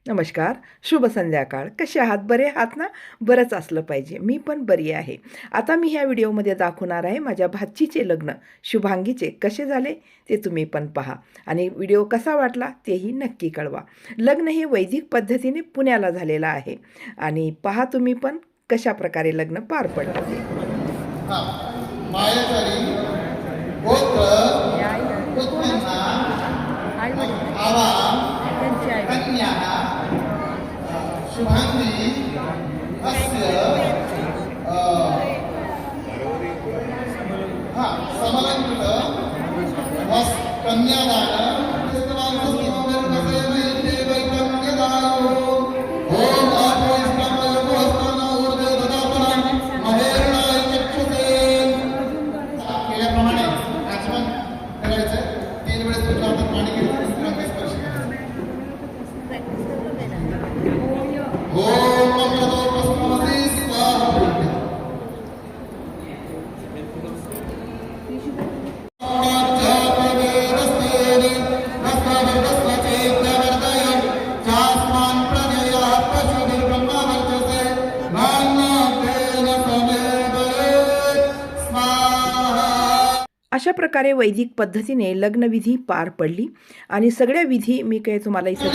नमस्कार, शुभ संध्याकाळ. कसे आहात? बरे आहात ना? बरंच असलं पाहिजे. मी पण बरी आहे. आता मी ह्या व्हिडिओमध्ये दाखवणार आहे माझ्या भाचीचे लग्न, शुभांगीचे कसे झाले ते तुम्ही पण पहा आणि व्हिडिओ कसा वाटला तेही नक्की कळवा. लग्न हे वैदिक पद्धतीने पुण्याला झालेलं आहे आणि पहा तुम्ही पण कशा प्रकारे लग्न पार पडलं ते. शुभांगी अस्य समलंकृत कन्यादान केल्याप्रमाणे आचमन करायचं. 3 वेळेस तुझ्या हातात पाणी घेऊन अशा प्रकारे वैदिक पद्धतीने लग्नविधी पार पडली आणि सगळ्या विधी मी काही तुम्हाला इथे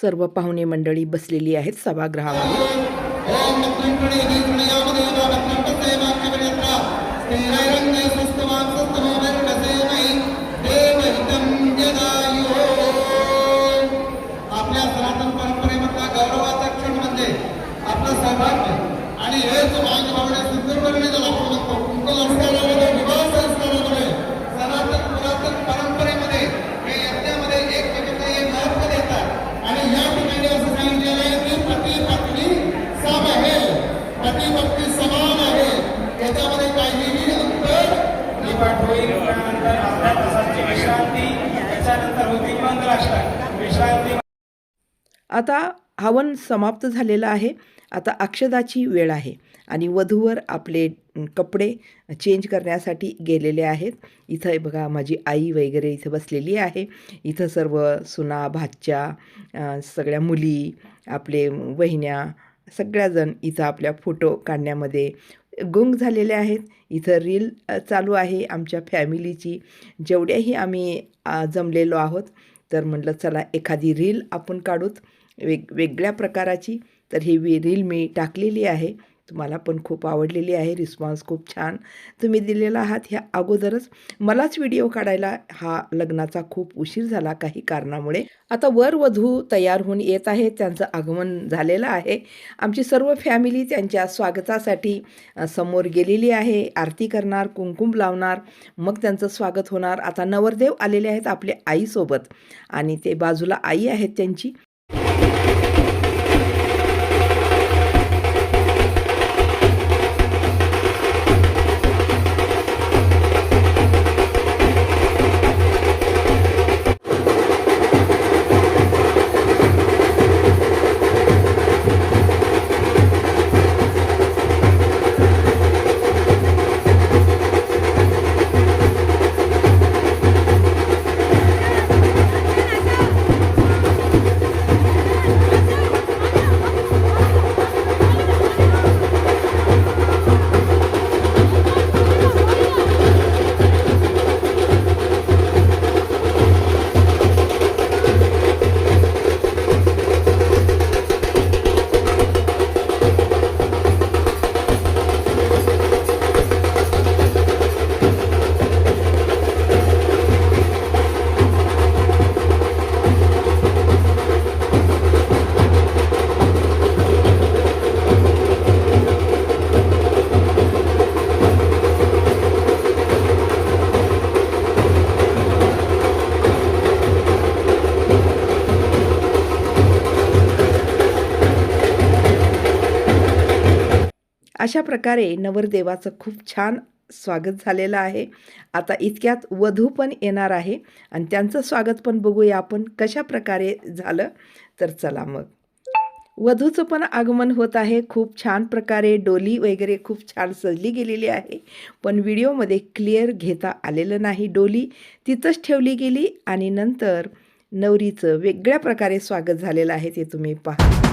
सर्व पाहुणे मंडळी बसलेली आहेत सभागृहामध्ये. आपल्या सनातन परंपरेमधला गौरवाचा क्षण म्हणजे आपलं सौभाग्य आणि हेच माझ्या भावने सुंदर बनवण्याचा आपण म्हणतो. कुंकू संस्कारामध्ये, विवाह संस्कारामध्ये, सनातन पुरातन परंपरेमध्ये हे यज्ञामध्ये एकमेकांना महत्व देतात आणि या ठिकाणी असं सांगितलेलं आहे की पती पत्नी सम आहे, पती पत्नी समान आहे, त्याच्यामध्ये काहीही अंतर निपाट होईल. त्यानंतर अर्ध्या तासाची विश्रांती, त्याच्यानंतर होती मंगलाष्टक विश्रांती. आता हवन समाप्त झालेलं आहे. आता अक्षदाची वेळ आहे आणि वधूवर आपले कपडे चेंज करण्यासाठी गेलेले आहेत. इथं बघा माझी आई वगैरे इथं बसलेली आहे. इथं सर्व सुना, भाच्या, सगळ्या मुली, आपले वहिन्या सगळ्याजण इथं आपल्या फोटो काढण्यामध्ये गुंग झालेले आहेत. इथं रील चालू आहे आमच्या फॅमिलीची. जेवढ्याही आम्ही जमलेलो आहोत तर म्हटलं चला एखादी रील आपण काढूत वेगवेगळ्या प्रकाराची. तर ही रील मी टाकलेली आहे. तुम्हाला पण खूप आवडलेली आहे. रिस्पॉन्स खूप छान तुम्ही दिलेला आहात. ह्या अगोदरच मलाच व्हिडिओ काढायला हा लग्नाचा खूप उशीर झाला काही कारणामुळे. आता वर वधू तयार होऊन येत आहे. त्यांचं आगमन झालेलं आहे. आमची सर्व फॅमिली त्यांच्या स्वागतासाठी समोर गेलेली आहे. आरती करणार, कुंकुम लावणार, मग त्यांचं स्वागत होणार. आता नवरदेव आलेले आहेत आपल्या आईसोबत आणि ते बाजूला आई आहेत त्यांची. अशा प्रकारे नवरदेवाचं खूप छान स्वागत झालेलं आहे. आता इतक्यात वधू पण येणार आहे आणि त्यांचं स्वागत पण बघूया आपण कशा प्रकारे झालं. तर चला मग. वधूचं पण आगमन होत आहे. खूप छान प्रकारे डोली वगैरे खूप छान सजली गेलेली आहे. पण व्हिडिओमध्ये क्लिअर घेता आलेलं नाही. डोली तिथंच ठेवली गेली आणि नंतर नवरीचं वेगळ्या प्रकारे स्वागत झालेलं आहे ते तुम्ही पहा.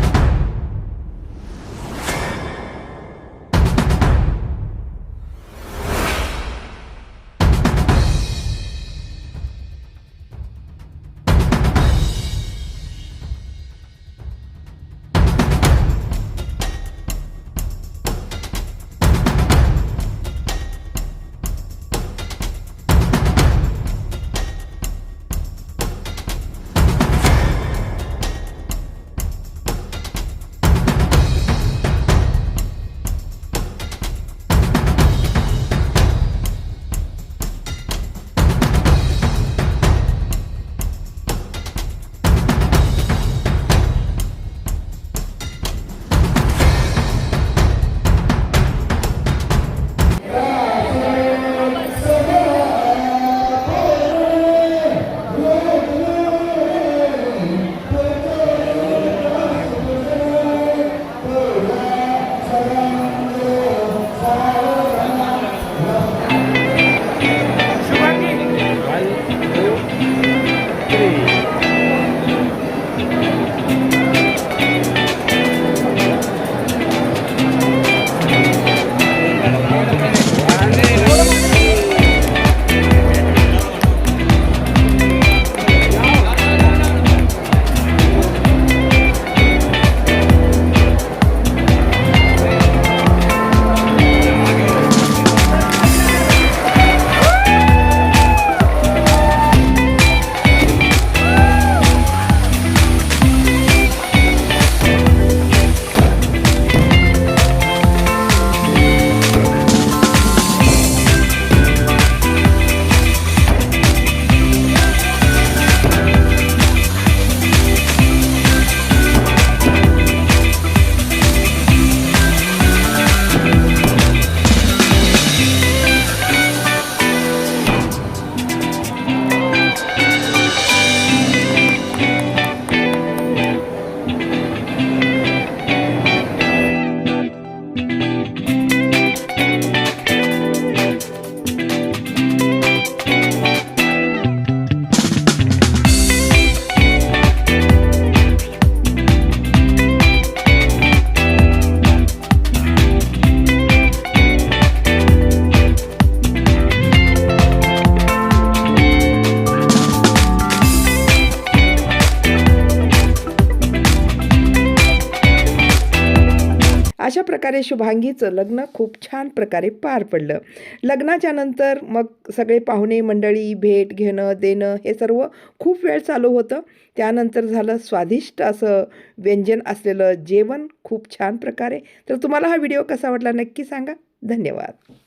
अशा प्रकारे शुभांगीचं लग्न खूप छान प्रकारे पार पडलं. लग्नाच्या नंतर मग सगळे पाहुणे मंडळी भेट घेणं देणं हे सर्व खूप वेळ चालू होतं. त्यानंतर झालं स्वादिष्ट असं व्यंजन असलेलं जेवण खूप छान प्रकारे. तर तुम्हाला हा व्हिडिओ कसा वाटला नक्की सांगा. धन्यवाद.